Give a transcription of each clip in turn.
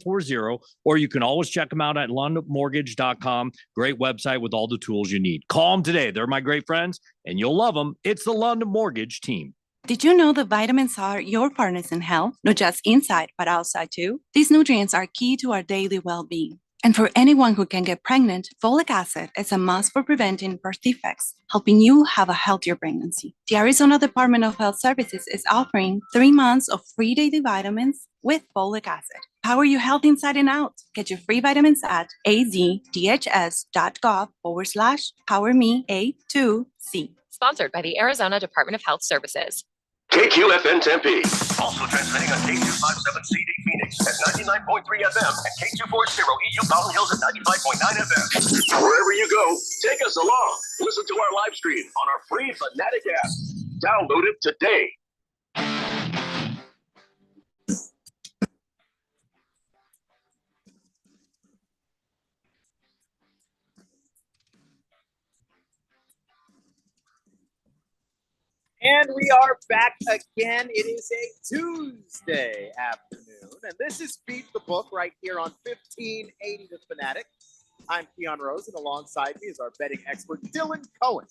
8240, or you can always check them out at londonmortgage.com. Great website with all the tools you need. Call them today. They're my great friends, and you'll love them. It's the London Mortgage team. Did you know that vitamins are your partners in health? Not just inside, but outside too? These nutrients are key to our daily well-being. And for anyone who can get pregnant, folic acid is a must for preventing birth defects, helping you have a healthier pregnancy. The Arizona Department of Health Services is offering 3 months of free daily vitamins with folic acid. Power your health inside and out. Get your free vitamins at azdhs.gov/PowerMe-A2C. Sponsored by the Arizona Department of Health Services. KQFN Tempe. Also transmitting on K257CD Phoenix at 99.3 FM and K240 EU Mountain Hills at 95.9 FM. Wherever you go, take us along. Listen to our live stream on our free Fanatic app. Download it today. And we are back again. It is a Tuesday afternoon, and this is Beat the Book right here on 1580 The Fanatic. I'm Keon Rose, and alongside me is our betting expert, Dylan Cohen,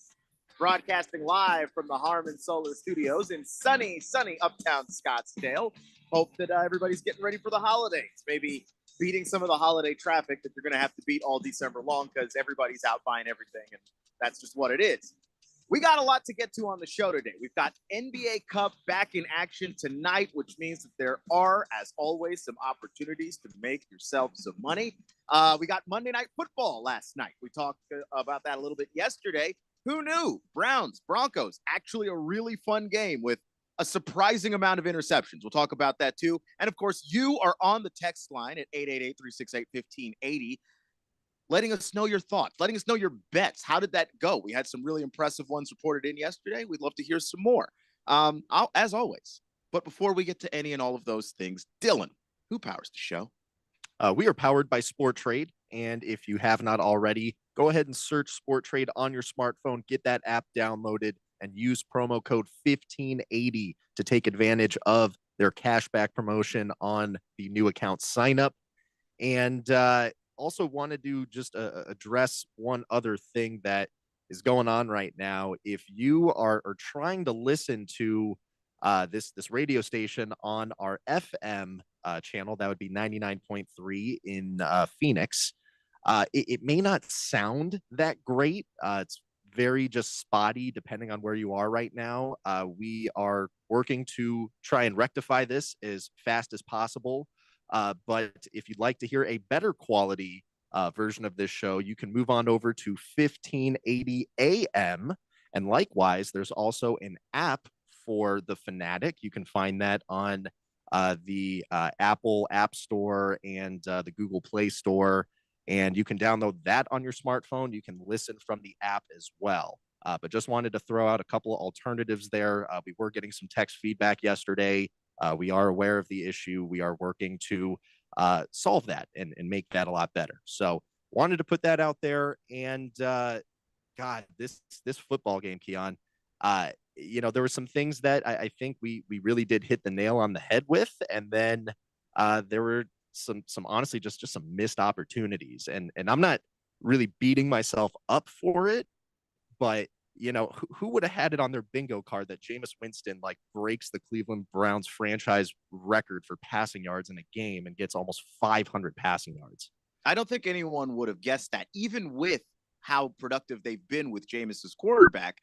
broadcasting live from the Harmon Solar Studios in sunny uptown Scottsdale. Hope that everybody's getting ready for the holidays, maybe beating some of the holiday traffic that you're going to have to beat all December long because everybody's out buying everything, and that's just what it is. We got a lot to get to on the show today. We've got NBA Cup back in action tonight, which means that there are, as always, some opportunities to make yourself some money. We got Monday Night Football last night. We talked about that a little bit yesterday. Who knew? Browns, Broncos, actually a really fun game with a surprising amount of interceptions. We'll talk about that too. And of course, you are on the text line at 888-368-1580. Letting us know your thoughts, letting us know your bets. How did that go? We had some really impressive ones reported in yesterday. We'd love to hear some more, as always. But before we get to any and all of those things, Dylan, who powers the show? We are powered by Sport Trade. And if you have not already, go ahead and search Sport Trade on your smartphone. Get that app downloaded and use promo code 1580 to take advantage of their cashback promotion on the new account sign up. And, also wanted to just address one other thing that is going on right now. If you are trying to listen to this radio station on our FM channel, that would be 99.3 in Phoenix, it may not sound that great. It's very just spotty depending on where you are right now. We are working to try and rectify this as fast as possible. But if you'd like to hear a better quality version of this show, you can move on over to 1580 AM. And likewise, there's also an app for the Fanatic. You can find that on the Apple App Store and the Google Play Store. And you can download that on your smartphone. You can listen from the app as well. But just wanted to throw out a couple of alternatives there. We were getting some text feedback yesterday. We are aware of the issue. We are working to solve that and make that a lot better. So wanted to put that out there. And God, this football game, Keon, there were some things that I think we really did hit the nail on the head with. And then there were some honestly, just some missed opportunities. And I'm not really beating myself up for it, but who would have had it on their bingo card that Jameis Winston breaks the Cleveland Browns franchise record for passing yards in a game and gets almost 500 passing yards? I don't think anyone would have guessed that, even with how productive they've been with Jameis's quarterback.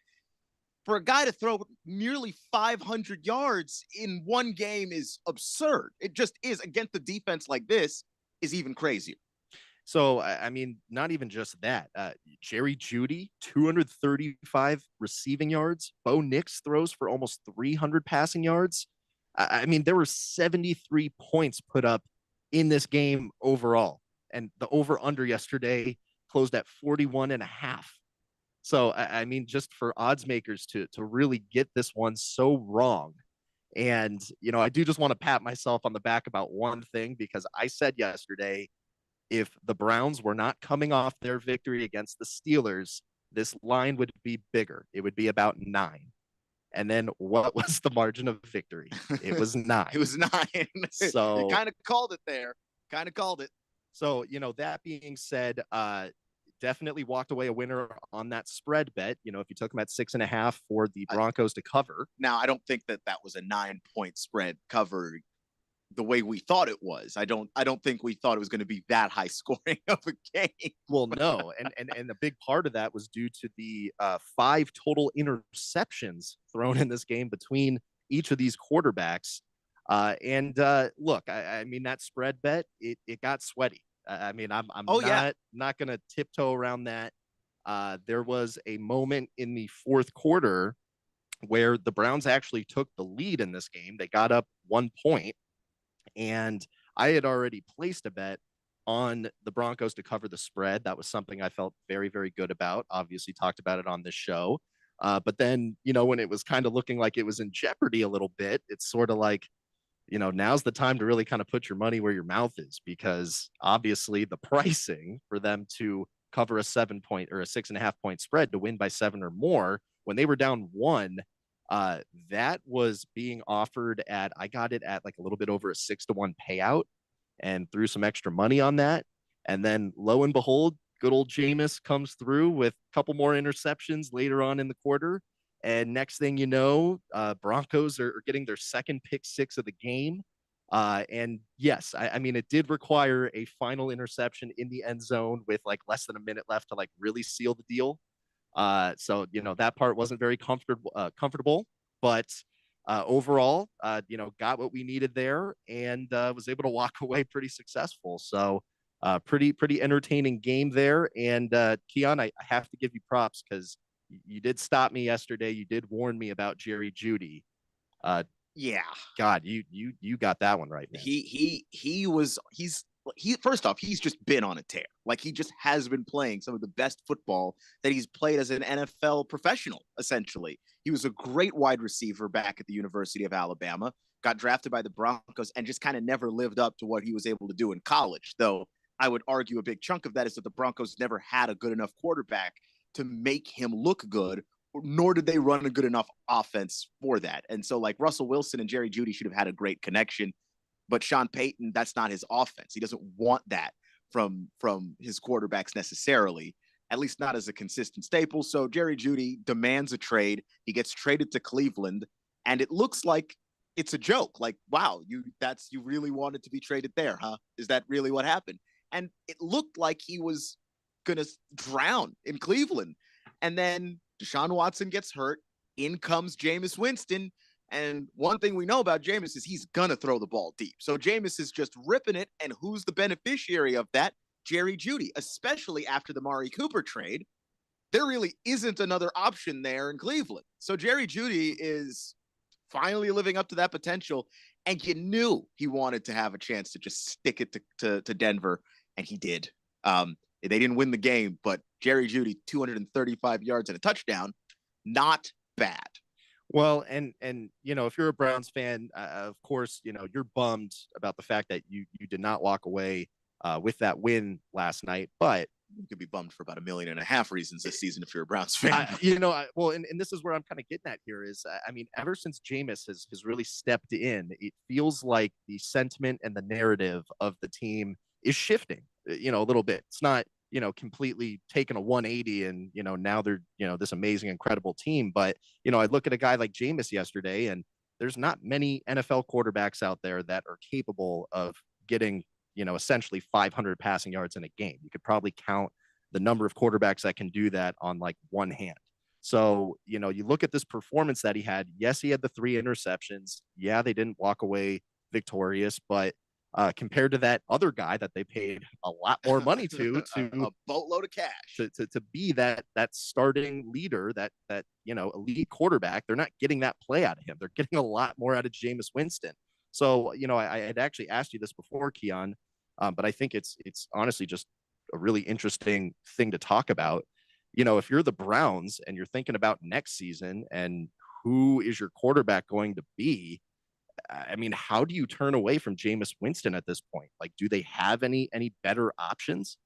For a guy to throw nearly 500 yards in one game is absurd. It just is. Against the defense like this is even crazier. So, I mean, not even just that. Jerry Jeudy, 235 receiving yards. Bo Nix throws for almost 300 passing yards. I mean, there were 73 points put up in this game overall. And the over-under yesterday closed at 41.5. So, I mean, just for odds makers to really get this one so wrong. And, I do just want to pat myself on the back about one thing, because I said yesterday, if the Browns were not coming off their victory against the Steelers, this line would be bigger. It would be about 9. And then what was the margin of victory? It was 9. It was 9. So you kind of called it there. Kind of called it. So, that being said, definitely walked away a winner on that spread bet. If you took them at 6.5 for the Broncos to cover. Now, I don't think that was a 9-point spread cover the way we thought it was. I don't think we thought it was going to be that high scoring of a game. Well, no, and a big part of that was due to the 5 total interceptions thrown in this game between each of these quarterbacks. Look, I mean, that spread bet, it got sweaty. I'm not going to tiptoe around that. There was a moment in the fourth quarter where the Browns actually took the lead in this game. They got up 1 point, and I had already placed a bet on the Broncos to cover the spread. That was something I felt very, very good about. Obviously talked about it on this show. But then, when it was kind of looking like it was in jeopardy a little bit, it's sort of like, now's the time to really kind of put your money where your mouth is, because obviously the pricing for them to cover a 7-point or a 6.5-point spread to win by 7 or more when they were down 1, that was being offered at, I got it at like a little bit over a 6-to-1 payout and threw some extra money on that. And then lo and behold, good old Jameis comes through with a couple more interceptions later on in the quarter. And next thing you know, Broncos are getting their second pick 6 of the game. And yes, I mean, it did require a final interception in the end zone with like less than a minute left to like really seal the deal. So, that part wasn't very comfortable, but overall, got what we needed there and was able to walk away pretty successful. So pretty entertaining game there. And Keon, I have to give you props because you did stop me yesterday. You did warn me about Jerry Jeudy. Yeah. God, you got that one right, man. He's first off, he's just been on a tear. Like, he just has been playing some of the best football that he's played as an NFL professional, essentially. He was a great wide receiver back at the University of Alabama, got drafted by the Broncos, and just kind of never lived up to what he was able to do in college. Though I would argue a big chunk of that is that the Broncos never had a good enough quarterback to make him look good, nor did they run a good enough offense for that. And so, like, Russell Wilson and Jerry Jeudy should have had a great connection. But Sean Payton, that's not his offense. He doesn't want that from his quarterbacks necessarily, at least not as a consistent staple. So Jerry Jeudy demands a trade. He gets traded to Cleveland, and it looks like it's a joke. Like, wow, you really wanted to be traded there, huh? Is that really what happened? And it looked like he was gonna drown in Cleveland. And then Deshaun Watson gets hurt. In comes Jameis Winston. And one thing we know about Jameis is he's going to throw the ball deep. So Jameis is just ripping it. And who's the beneficiary of that? Jerry Jeudy, especially after the Mari Cooper trade. There really isn't another option there in Cleveland. So Jerry Jeudy is finally living up to that potential. And you knew he wanted to have a chance to just stick it to Denver. And he did. They didn't win the game, but Jerry Jeudy, 235 yards and a touchdown, not bad. Well, and if you're a Browns fan, of course, you're bummed about the fact that you did not walk away with that win last night. But you could be bummed for about 1.5 million reasons this season if you're a Browns fan. And this is where I'm kind of getting at here is, I mean, ever since Jameis has really stepped in, it feels like the sentiment and the narrative of the team is shifting, a little bit. It's not, completely taken a 180 and, now they're, this amazing, incredible team. But, I look at a guy like Jameis yesterday, and there's not many NFL quarterbacks out there that are capable of getting, essentially 500 passing yards in a game. You could probably count the number of quarterbacks that can do that on like one hand. So, you look at this performance that he had. Yes, he had the 3 interceptions. Yeah, they didn't walk away victorious, but compared to that other guy that they paid a lot more money to a boatload of cash to be that starting leader, that elite quarterback, they're not getting that play out of him. They're getting a lot more out of Jameis Winston. So, I had actually asked you this before, Keon, but I think it's honestly just a really interesting thing to talk about. If you're the Browns and you're thinking about next season and who is your quarterback going to be, I mean, how do you turn away from Jameis Winston at this point? Like, do they have any better options?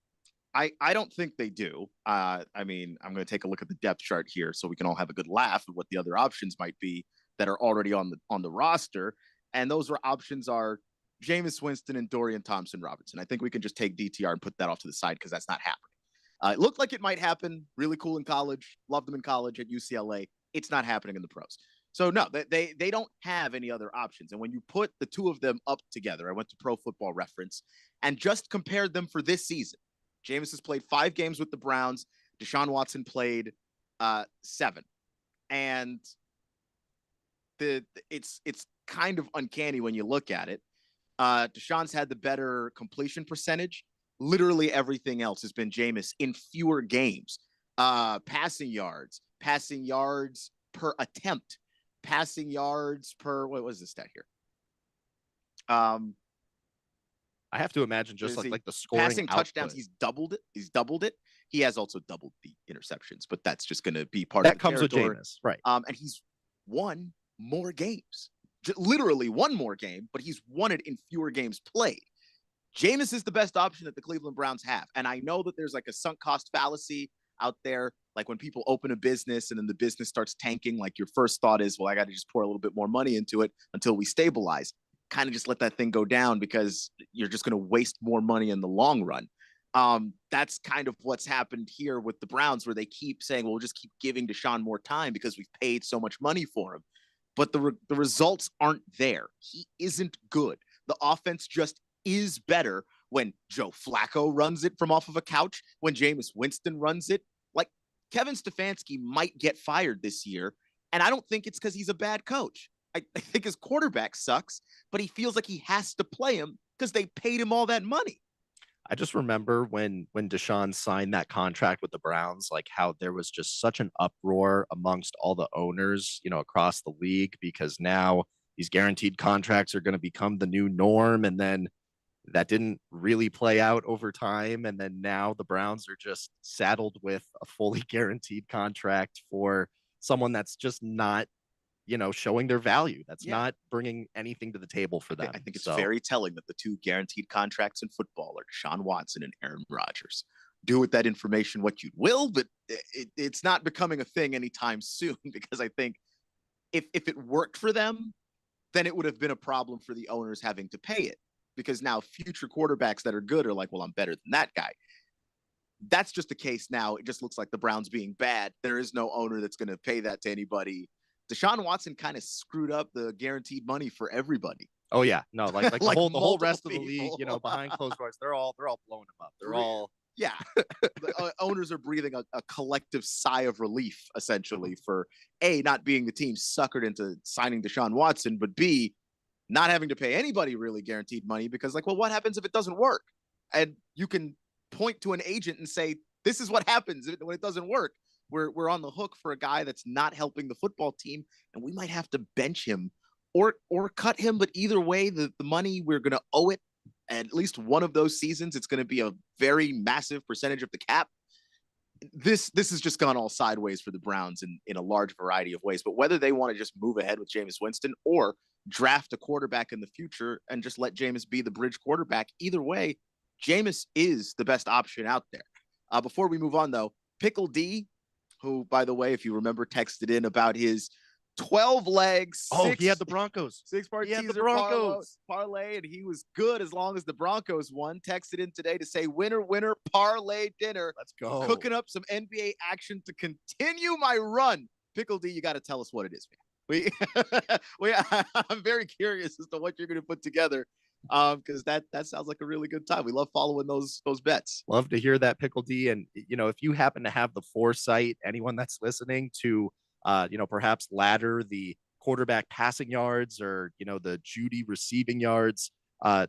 I don't think they do. I mean, I'm going to take a look at the depth chart here so we can all have a good laugh at what the other options might be that are already on the roster. And those options are Jameis Winston and Dorian Thompson-Robinson. I think we can just take DTR and put that off to the side because that's not happening. It looked like it might happen. Really cool in college. Loved them in college at UCLA. It's not happening in the pros. So no, they don't have any other options. And when you put the two of them up together, I went to Pro Football Reference and just compared them for this season. Jameis has played 5 games with the Browns. Deshaun Watson played 7. And it's kind of uncanny when you look at it. Deshaun's had the better completion percentage. Literally everything else has been Jameis in fewer games. Passing yards per attempt, passing yards per, what was the stat here? I have to imagine just like the scoring passing output. touchdowns. He's doubled it. He has also doubled the interceptions, but that's just going to be part of that the comes with territory. Jameis, right? And he's won more games, literally one more game, but he's won it in fewer games played. Jameis is the best option that the Cleveland Browns have. And I know that there's like a sunk cost fallacy out there. Like when people open a business and then the business starts tanking, like your first thought is, well, I got to just pour a little bit more money into it until we stabilize. Kind of just let that thing go down because you're just going to waste more money in the long run. That's kind of what's happened here with the Browns, where they keep saying, well, we'll just keep giving Deshaun more time because we've paid so much money for him. But the results aren't there. He isn't good. The offense just is better when Joe Flacco runs it from off of a couch, when Jameis Winston runs it. Like, Kevin Stefanski might get fired this year, and I don't think it's because he's a bad coach. I think his quarterback sucks, but he feels like he has to play him because they paid him all that money. I just remember when Deshaun signed that contract with the Browns, like how there was just such an uproar amongst all the owners, across the league, because now these guaranteed contracts are going to become the new norm. And then that didn't really play out over time. And then now the Browns are just saddled with a fully guaranteed contract for someone that's just not, showing their value. That's not bringing anything to the table for them. I think it's very telling that the 2 guaranteed contracts in football are Deshaun Watson and Aaron Rodgers. Do with that information what you will, but it's not becoming a thing anytime soon, because I think if it worked for them, then it would have been a problem for the owners having to pay it, because now future quarterbacks that are good are like, well, I'm better than that guy. That's just the case now. It just looks like the Browns being bad. There is no owner that's going to pay that to anybody. Deshaun Watson kind of screwed up the guaranteed money for everybody. Oh yeah, no, like the whole rest of the people. league, behind closed doors, they're all blowing him up. They're all the owners are breathing a collective sigh of relief, essentially, for A, not being the team suckered into signing Deshaun Watson, but B, not having to pay anybody really guaranteed money, because like, well, what happens if it doesn't work? And you can point to an agent and say, this is what happens when it doesn't work. We're on the hook for a guy that's not helping the football team, and we might have to bench him or cut him. But either way, the money, we're going to owe it at least one of those seasons. It's going to be a very massive percentage of the cap. This has just gone all sideways for the Browns in a large variety of ways. But whether they want to just move ahead with Jameis Winston or draft a quarterback in the future and just let Jameis be the bridge quarterback, either way, Jameis is the best option out there. Before we move on, though, Pickle D, who, by the way, if you remember, texted in about his 12 legs. He had the Broncos. 6-part teaser parlay, and he was good as long as the Broncos won. Texted in today to say, winner, winner, parlay dinner. Let's go. Cooking up some NBA action to continue my run. Pickle D, you got to tell us what it is, man. I'm very curious as to what you're going to put together, because that sounds like a really good time. We love following those bets. Love to hear that, Pickle D. And if you happen to have the foresight, anyone that's listening, to perhaps ladder the quarterback passing yards or the Judy receiving yards,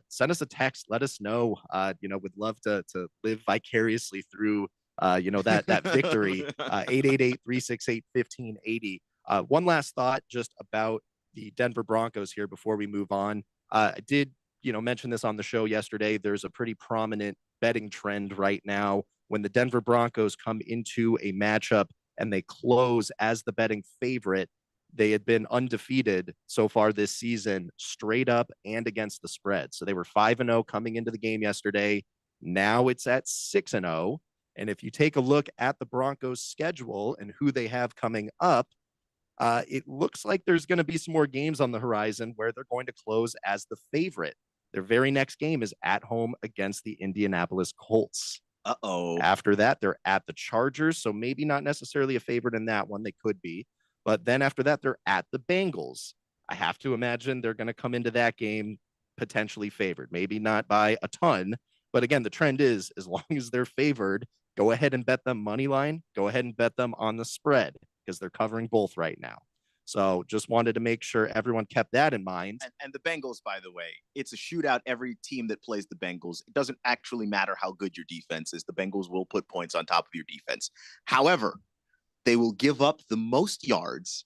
send us a text. Let us know. Would love to live vicariously through that victory. 888-368-1580. One last thought just about the Denver Broncos here before we move on. I did mention this on the show yesterday. There's a pretty prominent betting trend right now when the Denver Broncos come into a matchup and they close as the betting favorite. They had been undefeated so far this season, straight up and against the spread. So they were 5-0 coming into the game yesterday. Now it's at 6-0. And if you take a look at the Broncos schedule and who they have coming up, it looks like there's going to be some more games on the horizon where they're going to close as the favorite. Their very next game is at home against the Indianapolis Colts. Uh-oh. After that, they're at the Chargers, so maybe not necessarily a favorite in that one. They could be. But then after that, they're at the Bengals. I have to imagine they're going to come into that game potentially favored. Maybe not by a ton. But again, the trend is as long as they're favored, go ahead and bet them money line. Go ahead and bet them on the spread because they're covering both right now. So just wanted to make sure everyone kept that in mind. And the Bengals, by the way, it's a shootout every team that plays the Bengals. It doesn't actually matter how good your defense is. The Bengals will put points on top of your defense. However, they will give up the most yards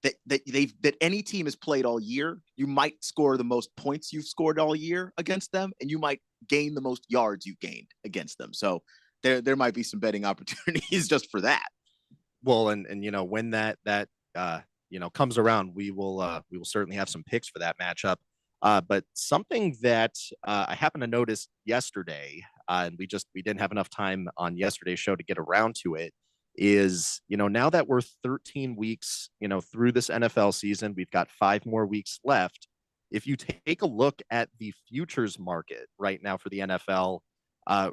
that any team has played all year. You might score the most points you've scored all year against them, and you might gain the most yards you've gained against them. So there might be some betting opportunities just for that. Well, and when that comes around, we will certainly have some picks for that matchup. But something that I happened to notice yesterday, and we didn't have enough time on yesterday's show to get around to it, is now that we're 13 weeks through this NFL season, we've got 5 more weeks left. If you take a look at the futures market right now for the NFL,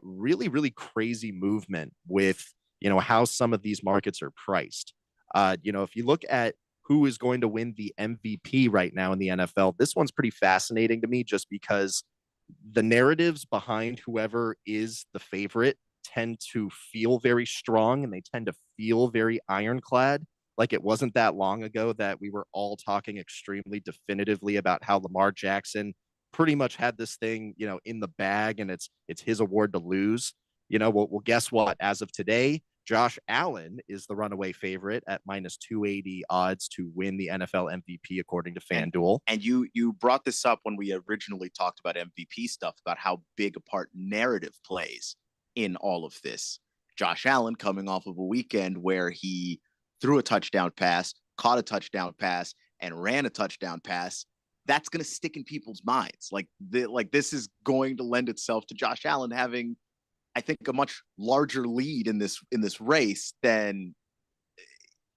really, really crazy movement with how some of these markets are priced. If you look at who is going to win the MVP right now in the NFL, this one's pretty fascinating to me just because the narratives behind whoever is the favorite tend to feel very strong and they tend to feel very ironclad. Like it wasn't that long ago that we were all talking extremely definitively about how Lamar Jackson pretty much had this thing, in the bag and it's his award to lose. Well, guess what? As of today, Josh Allen is the runaway favorite at minus 280 odds to win the NFL MVP, according to FanDuel. And you brought this up when we originally talked about MVP stuff, about how big a part narrative plays in all of this. Josh Allen coming off of a weekend where he threw a touchdown pass, caught a touchdown pass, and ran a touchdown pass. That's going to stick in people's minds. Like this is going to lend itself to Josh Allen having, I think, a much larger lead in this race than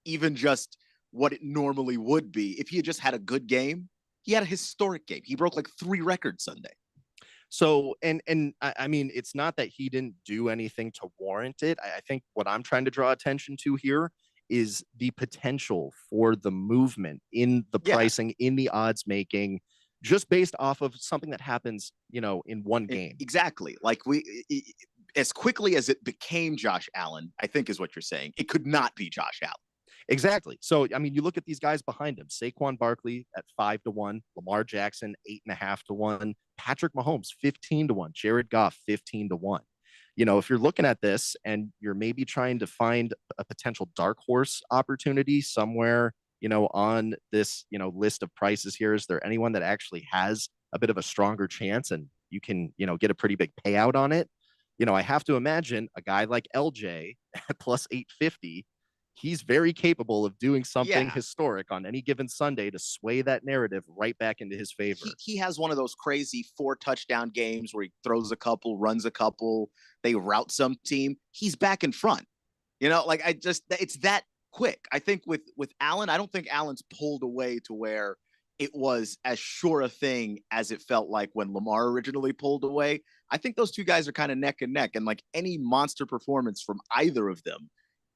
even just what it normally would be. If he had just had a good game, he had a historic game. He broke like 3 records Sunday. So, and I mean, it's not that he didn't do anything to warrant it. I think what I'm trying to draw attention to here is the potential for the movement in the pricing, in the odds making, just based off of something that happens, in one game. Exactly. Like as quickly as it became Josh Allen, I think is what you're saying. It could not be Josh Allen. Exactly. So, I mean, you look at these guys behind him: Saquon Barkley at 5-1, Lamar Jackson 8.5-1, Patrick Mahomes 15-1, Jared Goff 15-1. If you're looking at this and you're maybe trying to find a potential dark horse opportunity somewhere, on this, list of prices here, is there anyone that actually has a bit of a stronger chance and you can, get a pretty big payout on it? I have to imagine a guy like LJ at plus 850. He's very capable of doing something historic on any given Sunday to sway that narrative right back into his favor. He has one of those crazy 4 touchdown games where he throws a couple, runs a couple, they rout some team. He's back in front. It's that quick. I think with Allen, I don't think Allen's pulled away to where it was as sure a thing as it felt like when Lamar originally pulled away. I think those two guys are kind of neck and neck, and like any monster performance from either of them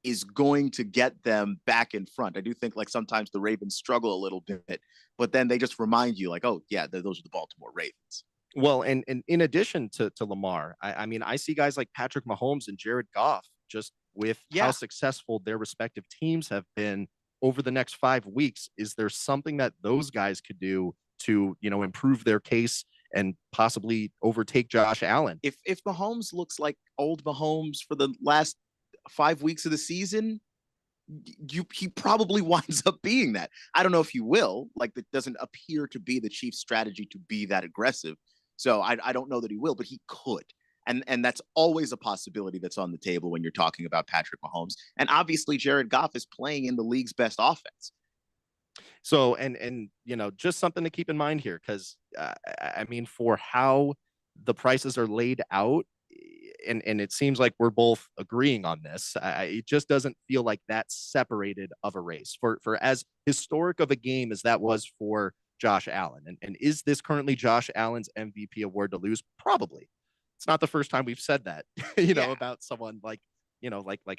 is going to get them back in front. I do think like sometimes the Ravens struggle a little bit, but then they just remind you like, oh yeah, those are the Baltimore Ravens. Well, and in addition to Lamar, I mean, I see guys like Patrick Mahomes and Jared Goff just with how successful their respective teams have been over the next 5 weeks. Is there something that those guys could do to, improve their case and possibly overtake Josh Allen? If Mahomes looks like old Mahomes for the last 5 weeks of the season, he probably winds up being that. I don't know if he will. Like, it doesn't appear to be the Chiefs' strategy to be that aggressive. So I don't know that he will, but he could. And that's always a possibility that's on the table when you're talking about Patrick Mahomes. And obviously, Jared Goff is playing in the league's best offense. So, and just something to keep in mind here, because I mean, for how the prices are laid out, and it seems like we're both agreeing on this, it just doesn't feel like that's separated of a race. For as historic of a game as that was for Josh Allen. And is this currently Josh Allen's MVP award to lose? Probably. It's not the first time we've said that, about someone like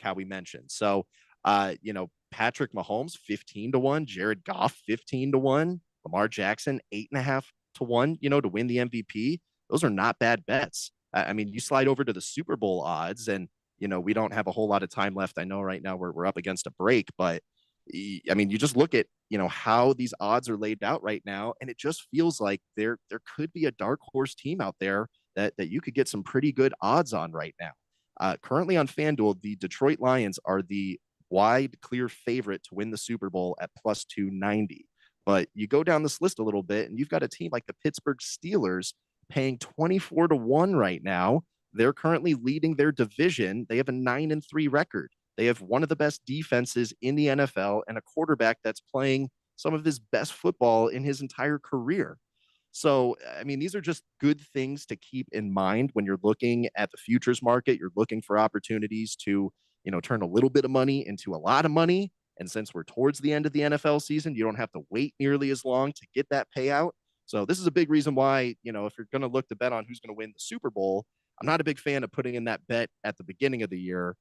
how we mentioned. So, Patrick Mahomes, 15-1, Jared Goff, 15-1, Lamar Jackson, 8.5-1, to win the MVP. Those are not bad bets. I mean, you slide over to the Super Bowl odds, and we don't have a whole lot of time left. I know right now we're up against a break, but I mean, you just look at how these odds are laid out right now, and it just feels like there could be a dark horse team out there that you could get some pretty good odds on right now. Currently on FanDuel, the Detroit Lions are the wide clear favorite to win the Super Bowl at plus 290. But you go down this list a little bit, and you've got a team like the Pittsburgh Steelers paying 24-1 right now. They're currently leading their division. They have a 9-3 record. They have one of the best defenses in the NFL and a quarterback that's playing some of his best football in his entire career. So, I mean, these are just good things to keep in mind when you're looking at the futures market. You're looking for opportunities to, turn a little bit of money into a lot of money. And since we're towards the end of the NFL season, you don't have to wait nearly as long to get that payout. So this is a big reason why, if you're going to look to bet on who's going to win the Super Bowl, I'm not a big fan of putting in that bet at the beginning of the year,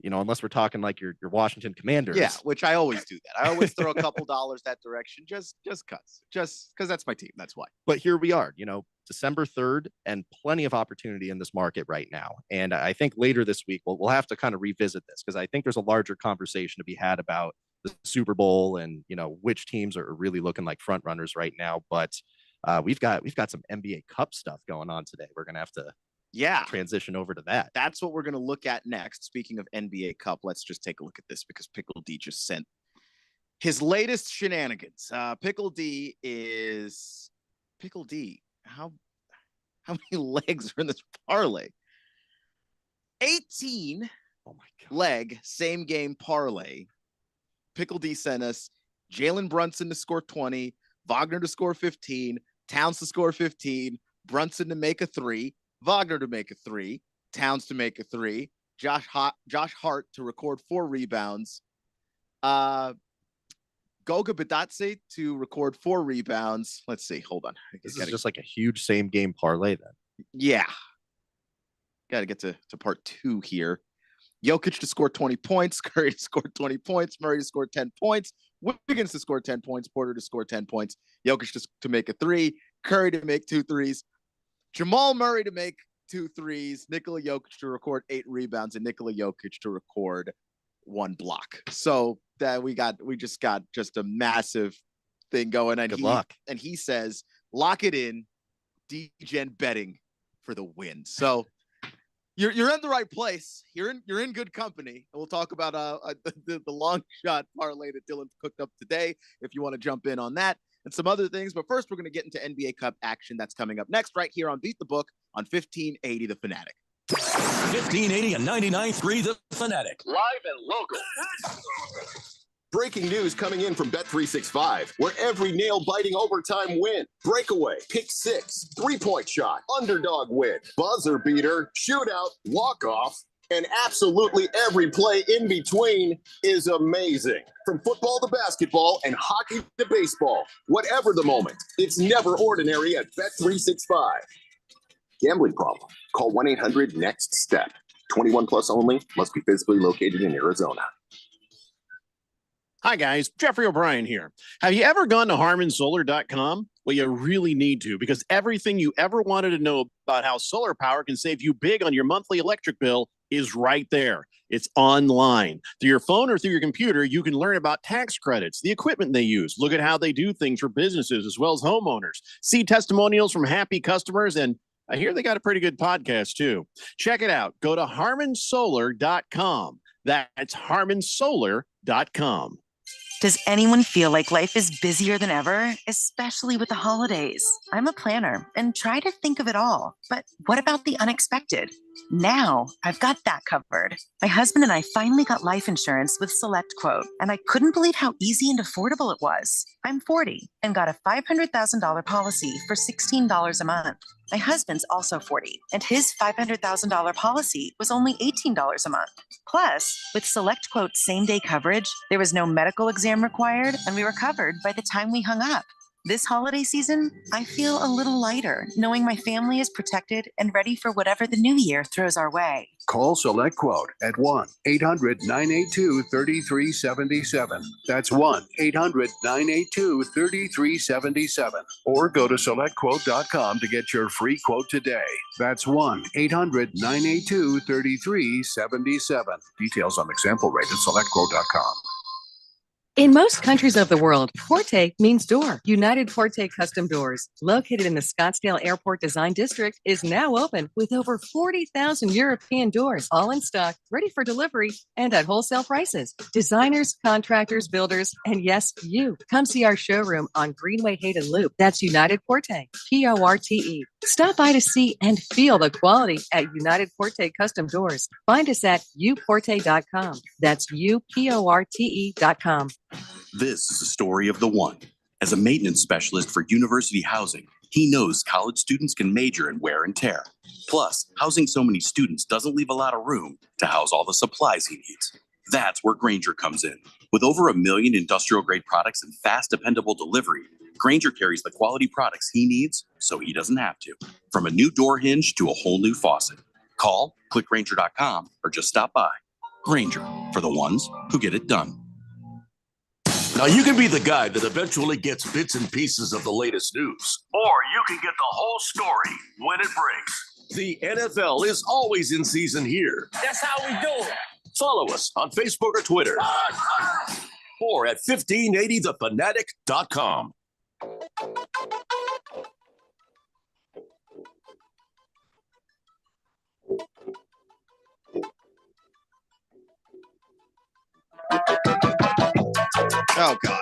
unless we're talking like your Washington Commanders. Yeah, which I always do that. I always throw a couple dollars that direction, just because that's my team. That's why. But here we are, December 3rd, and plenty of opportunity in this market right now. And I think later this week, we'll have to kind of revisit this, because I think there's a larger conversation to be had about the Super Bowl and, which teams are really looking like front runners right now. But we've got some NBA Cup stuff going on today. We're going to have to transition over to that. That's what we're going to look at next. Speaking of NBA Cup, let's just take a look at this, because Pickle D just sent his latest shenanigans. Pickle D. How many legs are in this parlay? 18 leg same game parlay. Pickle D sent us Jalen Brunson to score 20, Wagner to score 15, Towns to score 15, Brunson to make a 3, Wagner to make a 3, Towns to make a 3, Josh Hart to record 4 rebounds, Goga Bitadze to record 4 rebounds. Let's see. Hold on. This is just like a huge same game parlay then. Yeah. Got to get to part 2 here. Jokic to score 20 points, Curry to score 20 points, Murray to score 10 points, Wiggins to score 10 points, Porter to score 10 points, Jokic to make a 3, Curry to make 2 threes, Jamal Murray to make 2 threes, Nikola Jokic to record 8 rebounds, and Nikola Jokic to record 1 block. So that we just got a massive thing going. And good luck. And he says, lock it in, D-Gen betting for the win. So you're in the right place. You're in good company. And we'll talk about the long shot parlay that Dylan cooked up today, if you want to jump in on that and some other things. But first, we're going to get into NBA Cup action. That's coming up next, right here on Beat the Book on 1580 The Fanatic. 1580 and 99.3 The Fanatic. Live and local. Breaking news coming in from Bet365, where every nail-biting overtime win, breakaway, pick six, three-point shot, underdog win, buzzer beater, shootout, walk-off, and absolutely every play in between is amazing. From football to basketball and hockey to baseball, whatever the moment, it's never ordinary at Bet365. Gambling problem? Call 1-800-NEXT-STEP. 21 plus only. Must be physically located in Arizona. Hi, guys. Jeffrey O'Brien here. Have you ever gone to HarmonSolar.com? Well, you really need to, because everything you ever wanted to know about how solar power can save you big on your monthly electric bill is right there. It's online. Through your phone or through your computer, you can learn about tax credits, the equipment they use, look at how they do things for businesses as well as homeowners, see testimonials from happy customers, and I hear they got a pretty good podcast, too. Check it out. Go to HarmonSolar.com. That's HarmonSolar.com. Does anyone feel like life is busier than ever, especially with the holidays? I'm a planner and try to think of it all. But what about the unexpected? Now I've got that covered. My husband and I finally got life insurance with SelectQuote, and I couldn't believe how easy and affordable it was. I'm 40 and got a $500,000 policy for $16 a month. My husband's also 40, and his $500,000 policy was only $18 a month. Plus, with SelectQuote same-day coverage, there was no medical exam required, and we were covered by the time we hung up. This holiday season, I feel a little lighter, knowing my family is protected and ready for whatever the new year throws our way. Call Select Quote at 1-800-982-3377. That's 1-800-982-3377. Or go to selectquote.com to get your free quote today. That's 1-800-982-3377. Details on example rate at selectquote.com. In most countries of the world, Forte means door. United Forte Custom Doors, located in the Scottsdale Airport Design District, is now open with over 40,000 European doors, all in stock, ready for delivery, and at wholesale prices. Designers, contractors, builders, and yes, you. Come see our showroom on Greenway Hayden Loop. That's United Forte, Porte. Stop by to see and feel the quality at United Forte Custom Doors. Find us at uporte.com. That's uporte.com. This is the story of the one. As a maintenance specialist for university housing, he knows college students can major in wear and tear. Plus, housing so many students doesn't leave a lot of room to house all the supplies he needs. That's where Grainger comes in. With over 1 million industrial-grade products and fast, dependable delivery, Grainger carries the quality products he needs so he doesn't have to. From a new door hinge to a whole new faucet. Call, click Grainger.com, or just stop by. Grainger, for the ones who get it done. Now, you can be the guy that eventually gets bits and pieces of the latest news. Or you can get the whole story when it breaks. The NFL is always in season here. That's how we do it. Follow us on Facebook or Twitter. Or at 1580thefanatic.com. Oh God.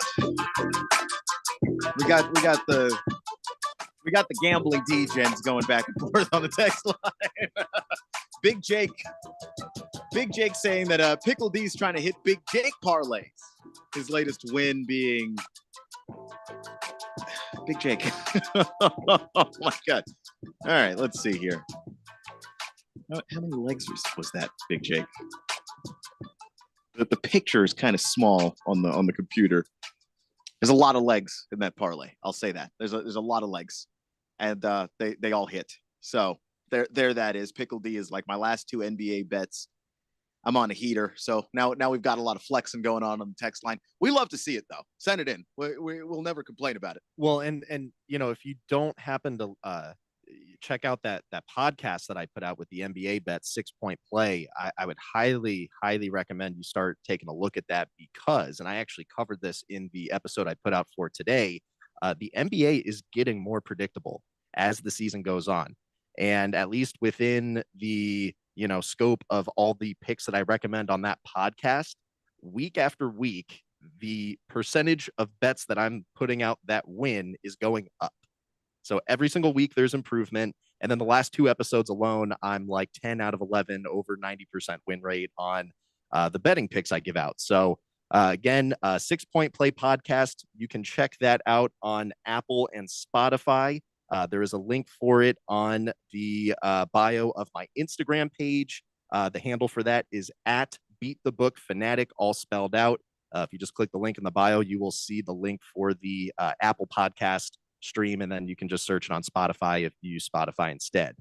We got the gambling degens going back and forth on the text line. Big Jake saying that Pickle D's trying to hit Big Jake parlays. His latest win being Big Jake. Oh my God. All right, let's see here. How many legs was that, Big Jake? The picture is kind of small on the computer. There's a lot of legs in that parlay. I'll say that. There's a lot of legs, and they all hit. So there that is. Pickle D is like my last 2 NBA bets. I'm on a heater. So now we've got a lot of flexing going on the text line. We love to see it though. Send it in. We'll never complain about it. Well, and you know, if you don't happen to check out that podcast that I put out with the NBA bet 6-point play, I would highly recommend you start taking a look at that, because, and I actually covered this in the episode I put out for today, the NBA is getting more predictable as the season goes on. And at least within the, you know, scope of all the picks that I recommend on that podcast, week after week, the percentage of bets that I'm putting out that win is going up. So every single week there's improvement. And then the last 2 episodes alone, I'm like 10 out of 11, over 90% win rate on the betting picks I give out. So again, 6-point play podcast. You can check that out on Apple and Spotify. There is a link for it on the bio of my Instagram page. The handle for that is at Beat the Book Fanatic, all spelled out. If you just click the link in the bio, you will see the link for the Apple podcast stream, and then you can just search it on Spotify if you use Spotify instead.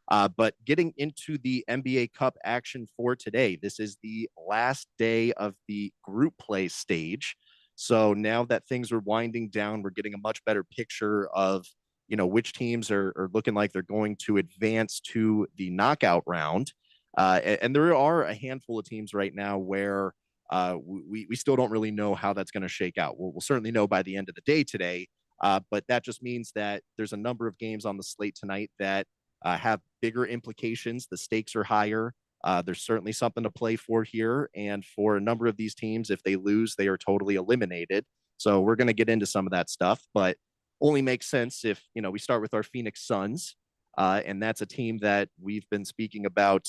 But getting into the NBA Cup action for today, this is the last day of the group play stage. So now that things are winding down, we're getting a much better picture of, you know, which teams are looking like they're going to advance to the knockout round. And there are a handful of teams right now where we still don't really know how that's going to shake out. We'll certainly know by the end of the day today. But that just means that there's a number of games on the slate tonight that have bigger implications. The stakes are higher. There's certainly something to play for here. And for a number of these teams, if they lose, they are totally eliminated. So we're going to get into some of that stuff, but only makes sense if, you know, we start with our Phoenix Suns. And that's a team that we've been speaking about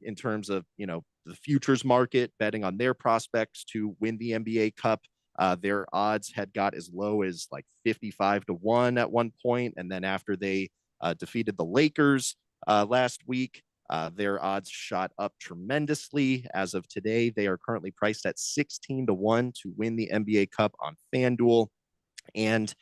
in terms of, you know, the futures market, betting on their prospects to win the NBA Cup. Their odds had got as low as like 55-1 at one point. And then after they defeated the Lakers last week, their odds shot up tremendously. As of today, they are currently priced at 16-1 to win the NBA Cup on FanDuel. And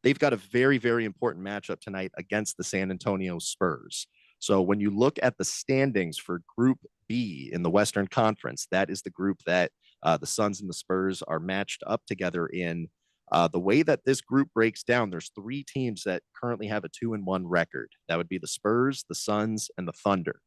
they've got a very, very important matchup tonight against the San Antonio Spurs. So when you look at the standings for Group B in the Western Conference, that is the group that the Suns and the Spurs are matched up together in. The way that this group breaks down, there's 3 teams that currently have a 2-1 record. That would be the Spurs, the Suns, and the Thunder.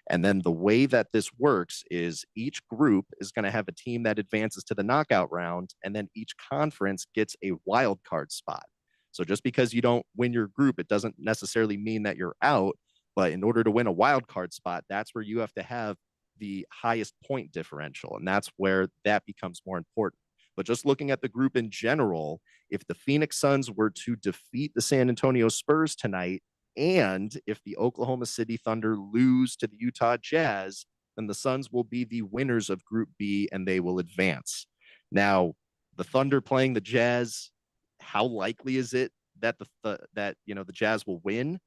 And then the way that this works is each group is going to have a team that advances to the knockout round, and then each conference gets a wild card spot. So just because you don't win your group, it doesn't necessarily mean that you're out. But in order to win a wild card spot, that's where you have to have the highest point differential. And that's where that becomes more important. But just looking at the group in general, if the Phoenix Suns were to defeat the San Antonio Spurs tonight, and if the Oklahoma City Thunder lose to the Utah Jazz, then the Suns will be the winners of Group B and they will advance. Now, the Thunder playing the Jazz, how likely is it that the Jazz will win?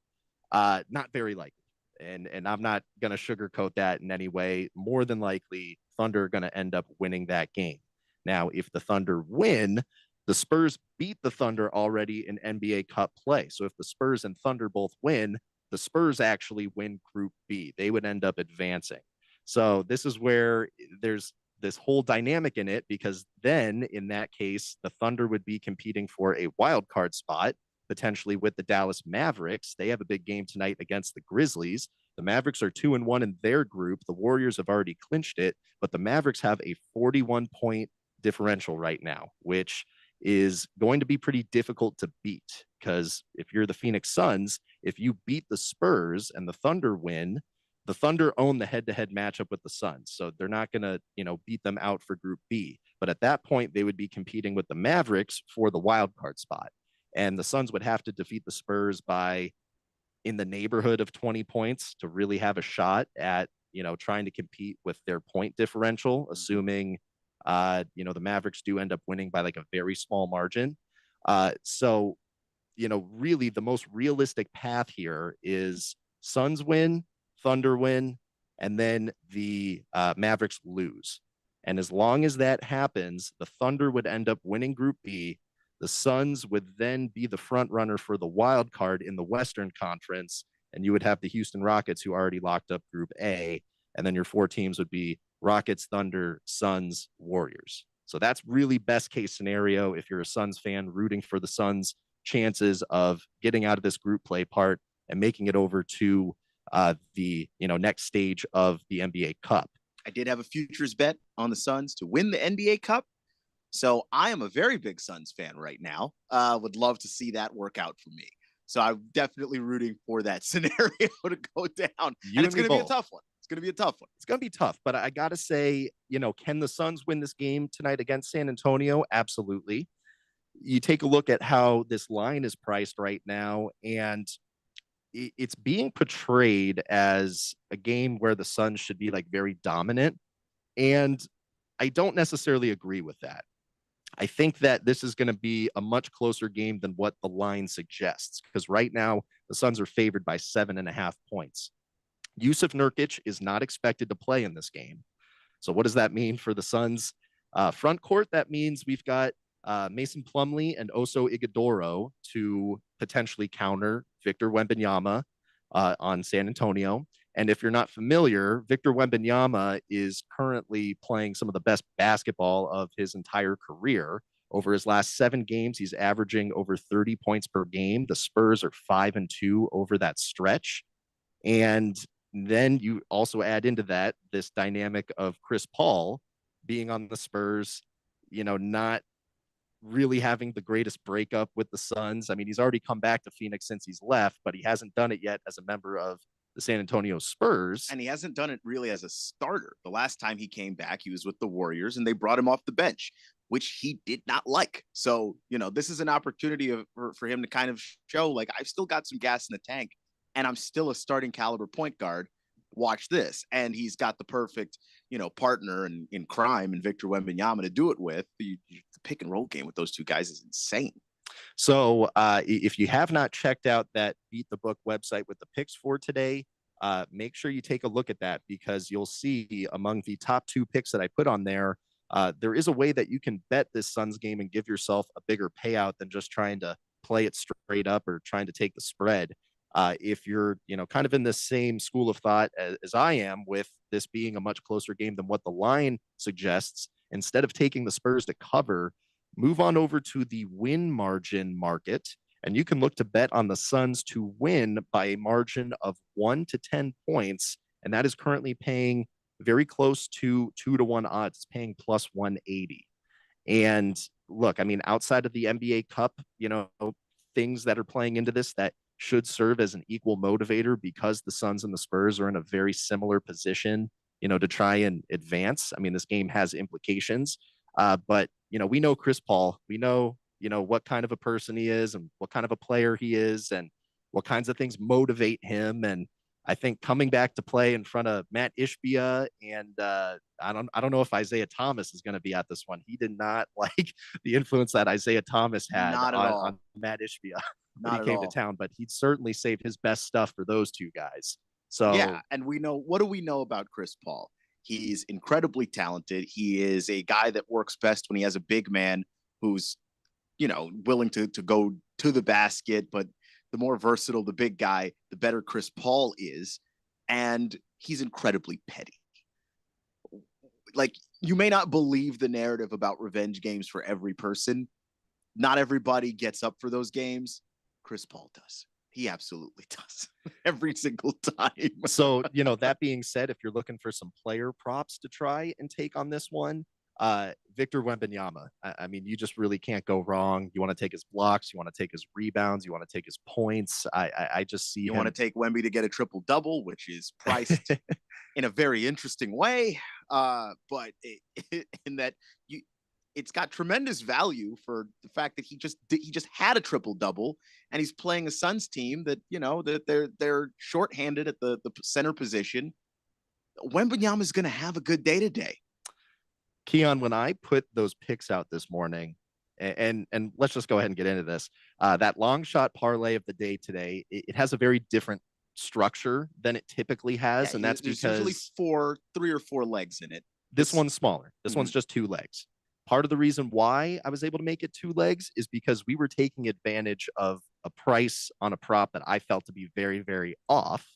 Not very likely. And I'm not going to sugarcoat that in any way. More than likely, Thunder are going to end up winning that game. Now, if the Thunder win, the Spurs beat the Thunder already in NBA Cup play. So if the Spurs and Thunder both win, the Spurs actually win Group B. They would end up advancing. So this is where there's this whole dynamic in it, because then in that case, the Thunder would be competing for a wild card spot, potentially with the Dallas Mavericks. They have a big game tonight against the Grizzlies. The Mavericks are 2-1 in their group. The Warriors have already clinched it, but the Mavericks have a 41-point differential right now, which is going to be pretty difficult to beat, because if you're the Phoenix Suns, if you beat the Spurs and the Thunder win, the Thunder own the head-to-head matchup with the Suns. So they're not going to, beat them out for Group B. But at that point, they would be competing with the Mavericks for the wild card spot. And the Suns would have to defeat the Spurs by in the neighborhood of 20 points to really have a shot at, trying to compete with their point differential, assuming the Mavericks do end up winning by like a very small margin. So, really the most realistic path here is Suns win, Thunder win, and then the Mavericks lose. And as long as that happens, the Thunder would end up winning Group B. The Suns would then be the front runner for the wild card in the Western Conference. And you would have the Houston Rockets, who already locked up Group A. And then your 4 teams would be Rockets, Thunder, Suns, Warriors. So that's really best case scenario if you're a Suns fan rooting for the Suns' chances of getting out of this group play part and making it over to the next stage of the NBA Cup. I did have a futures bet on the Suns to win the NBA Cup. So I am a very big Suns fan right now. Would love to see that work out for me. So I'm definitely rooting for that scenario to go down. And it's going to be a tough one. It's going to be a tough one. It's going to be tough, but I got to say, can the Suns win this game tonight against San Antonio? Absolutely. You take a look at how this line is priced right now, and it's being portrayed as a game where the Suns should be like very dominant. And I don't necessarily agree with that. I think that this is going to be a much closer game than what the line suggests, because right now the Suns are favored by 7.5 points. Yusuf Nurkic is not expected to play in this game. So what does that mean for the Suns front court? That means we've got Mason Plumlee and Oso Ighodaro to potentially counter Victor Wembanyama on San Antonio. And if you're not familiar, Victor Wembanyama is currently playing some of the best basketball of his entire career. Over his last 7 games, he's averaging over 30 points per game. The Spurs are 5-2 over that stretch. And then you also add into that this dynamic of Chris Paul being on the Spurs, not really having the greatest breakup with the Suns. I mean, he's already come back to Phoenix since he's left, but he hasn't done it yet as a member of the San Antonio Spurs. And he hasn't done it really as a starter. The last time he came back, he was with the Warriors and they brought him off the bench, which he did not like. So, this is an opportunity for him to kind of show, like, I've still got some gas in the tank and I'm still a starting caliber point guard. Watch this. And he's got the perfect, partner in crime and Victor Wembanyama to do it with. The pick and roll game with those two guys is insane. So if you have not checked out that Beat the Book website with the picks for today, make sure you take a look at that, because you'll see among the top 2 picks that I put on there, there is a way that you can bet this Suns game and give yourself a bigger payout than just trying to play it straight up or trying to take the spread. If you're, kind of in the same school of thought as I am, with this being a much closer game than what the line suggests, instead of taking the Spurs to cover, move on over to the win margin market, and you can look to bet on the Suns to win by a margin of 1 to 10 points. And that is currently paying very close to 2-1 odds. It's paying plus 180. And look, I mean, outside of the NBA Cup, things that are playing into this that should serve as an equal motivator, because the Suns and the Spurs are in a very similar position, to try and advance. I mean, this game has implications, but we know Chris Paul. We know, what kind of a person he is and what kind of a player he is and what kinds of things motivate him. And I think coming back to play in front of Matt Ishbia and I don't know if Isaiah Thomas is going to be at this one. He did not like the influence that Isaiah Thomas had on Matt Ishbia when he came to town, but he'd certainly saved his best stuff for those two guys. So yeah, and what do we know about Chris Paul? He's incredibly talented. He is a guy that works best when he has a big man who's, willing to go to the basket, but the more versatile the big guy, the better Chris Paul is. And he's incredibly petty. Like, you may not believe the narrative about revenge games for every person. Not everybody gets up for those games. Chris Paul does. He absolutely does every single time. So, that being said, if you're looking for some player props to try and take on this one, Victor Wembanyama. I mean, you just really can't go wrong. You want to take his blocks, you want to take his rebounds, you want to take his points. I just see you want to take Wemby to get a triple double, which is priced in a very interesting way. But in that it's got tremendous value for the fact that he just had a triple double, and he's playing a Suns team that that they're shorthanded at the center position. Wembanyama is going to have a good day today. Keon, when I put those picks out this morning, and let's just go ahead and get into this, that long shot parlay of the day today, it has a very different structure than it typically has, Yeah, and that's there's because usually 3 or 4 legs in it. This one's smaller. This one's just 2 legs. Part of the reason why I was able to make it 2 legs is because we were taking advantage of a price on a prop that I felt to be very, very off.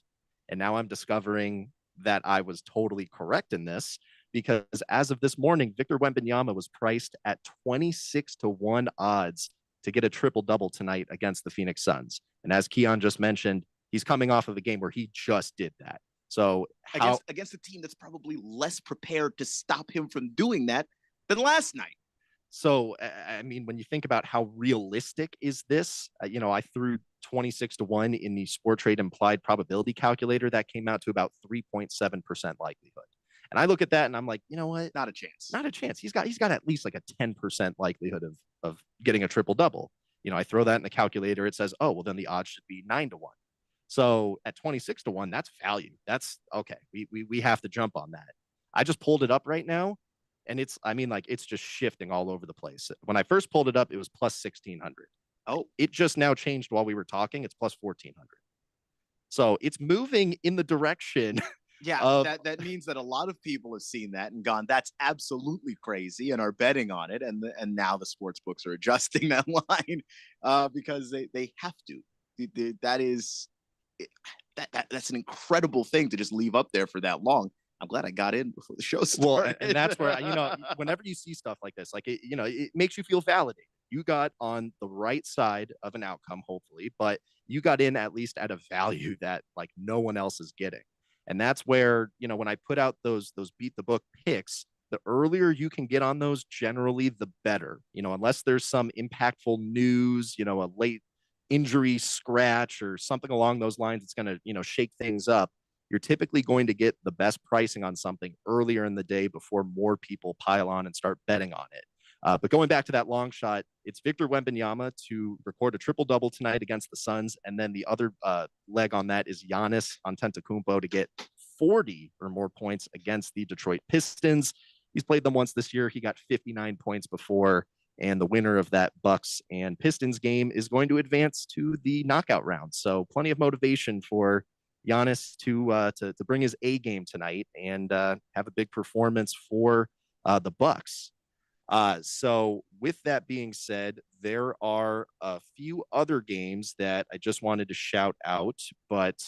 And now I'm discovering that I was totally correct in this, because as of this morning, Victor Wembanyama was priced at 26-1 odds to get a triple double tonight against the Phoenix Suns. And as Keon just mentioned, he's coming off of a game where he just did that. So against a team that's probably less prepared to stop him from doing that than last night. So, I mean, when you think about how realistic is this, I threw 26-1 in the Sport Trade implied probability calculator. That came out to about 3.7% likelihood. And I look at that and I'm like, you know what? Not a chance. Not a chance. He's got at least like a 10% likelihood of getting a triple double. I throw that in the calculator. It says, oh, well, then the odds should be 9-1. So at 26-1, that's value. That's okay. We have to jump on that. I just pulled it up right now, and it's just shifting all over the place. When I first pulled it up, it was plus 1,600. Oh, it just now changed while we were talking. It's plus 1,400. So it's moving in the direction. Yeah, that means that a lot of people have seen that and gone, that's absolutely crazy, and are betting on it. And now the sports books are adjusting that line because they have to. That's an incredible thing to just leave up there for that long. I'm glad I got in before the show started. Well, and that's where, whenever you see stuff like this, it makes you feel validated. You got on the right side of an outcome, hopefully, but you got in at least at a value that like no one else is getting. And that's where, when I put out those beat the book picks, the earlier you can get on those, generally the better, unless there's some impactful news, a late injury scratch or something along those lines. It's going to, shake things up. You're typically going to get the best pricing on something earlier in the day before more people pile on and start betting on it. But going back to that long shot, it's Victor Wembanyama to record a triple double tonight against the Suns. And then the other leg on that is Giannis Antetokounmpo to get 40 or more points against the Detroit Pistons. He's played them once this year. He got 59 points before. And the winner of that Bucks and Pistons game is going to advance to the knockout round. So plenty of motivation for Giannis to bring his A game tonight and have a big performance for the Bucks. So with that being said, there are a few other games that I just wanted to shout out, but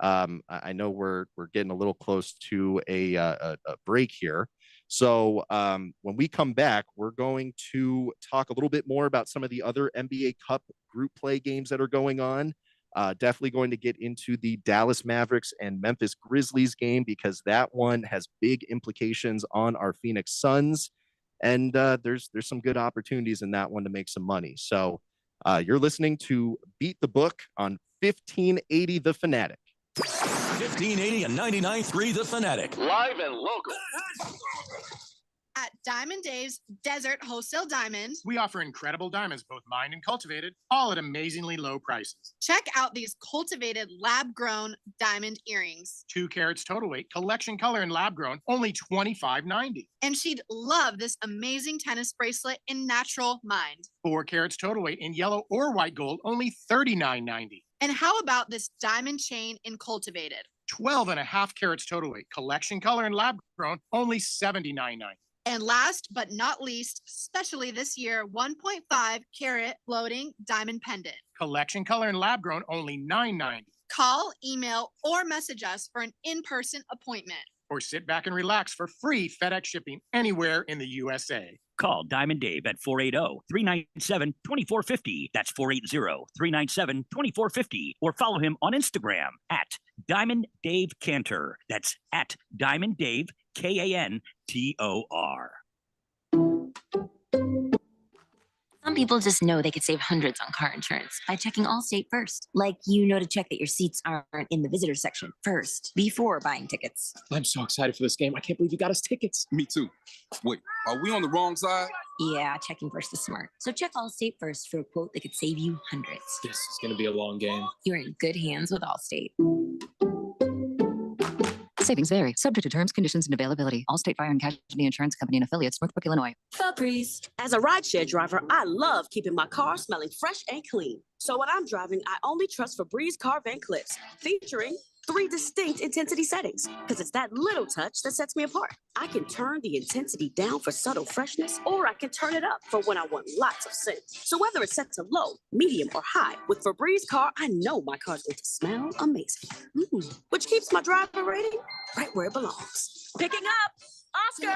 I know we're getting a little close to a break here. So when we come back, we're going to talk a little bit more about some of the other NBA Cup group play games that are going on. Definitely going to get into the Dallas Mavericks and Memphis Grizzlies game because that one has big implications on our Phoenix Suns. And there's some good opportunities in that one to make some money. So you're listening to Beat the Book on 1580 The Fanatic. 1580 and 99.3 The Fanatic. Live and local. At Diamond Dave's Desert Wholesale Diamond, we offer incredible diamonds, both mined and cultivated, all at amazingly low prices. check out these cultivated lab-grown diamond earrings. 2 carats total weight, collection color and lab grown, only $25.90. And she'd love this amazing tennis bracelet in natural mined. 4 carats total weight in yellow or white gold, only $39.90. And how about this diamond chain in cultivated? 12.5 carats total weight, collection color and lab grown, only $79.90. And last but not least, especially this year, 1.5 carat floating diamond pendant. Collection color and lab grown, only $9.90. Call, email, or message us for an in-person appointment. Or sit back and relax for free FedEx shipping anywhere in the USA. Call Diamond Dave at 480-397-2450. That's 480-397-2450. Or follow him on Instagram at Diamond Dave Cantor. That's at Diamond Dave, Kantor. Some people just know they could save hundreds on car insurance by checking Allstate first. Like you know to check that your seats aren't in the visitor section first before buying tickets. I'm so excited for this game. I can't believe you got us tickets. Me too. Wait, are we on the wrong side? Yeah, checking first is smart. So check Allstate first for a quote that could save you hundreds. This is going to be a long game. You're in good hands with Allstate. Savings vary, subject to terms, conditions, and availability. Allstate Fire and Casualty Insurance Company and affiliates, Northbrook, Illinois. Febreze. As a rideshare driver, I love keeping my car smelling fresh and clean. So when I'm driving, I only trust Febreze car vent clips, featuring 3 distinct intensity settings, because it's that little touch that sets me apart. I can turn the intensity down for subtle freshness, or I can turn it up for when I want lots of scent. So whether it's set to low, medium, or high, with Febreze car, I know my car's going to smell amazing. Which keeps my driver rating right where it belongs. Picking up, Oscar!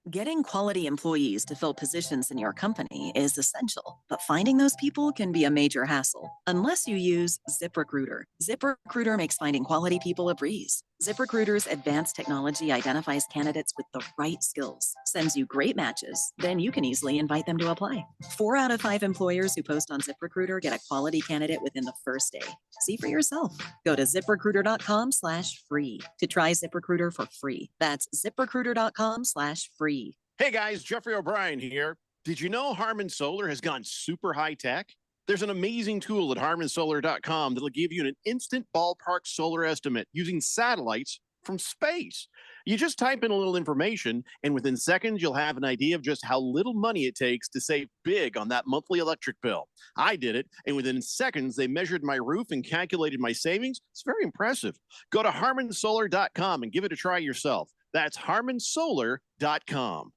Getting quality employees to fill positions in your company is essential, but finding those people can be a major hassle unless you use ZipRecruiter. ZipRecruiter makes finding quality people a breeze. ZipRecruiter's advanced technology identifies candidates with the right skills, sends you great matches, then you can easily invite them to apply. 4 out of 5 employers who post on ZipRecruiter get a quality candidate within the first day. See for yourself. Go to ZipRecruiter.com/free to try ZipRecruiter for free. That's ZipRecruiter.com/free. Hey guys, Jeffrey O'Brien here. Did you know Harman Solar has gone super high tech? There's an amazing tool at harmansolar.com that'll give you an instant ballpark solar estimate using satellites from space. You just type in a little information, and within seconds, you'll have an idea of just how little money it takes to save big on that monthly electric bill. I did it, and within seconds, they measured my roof and calculated my savings. It's very impressive. Go to harmansolar.com and give it a try yourself. That's harmansolar.com.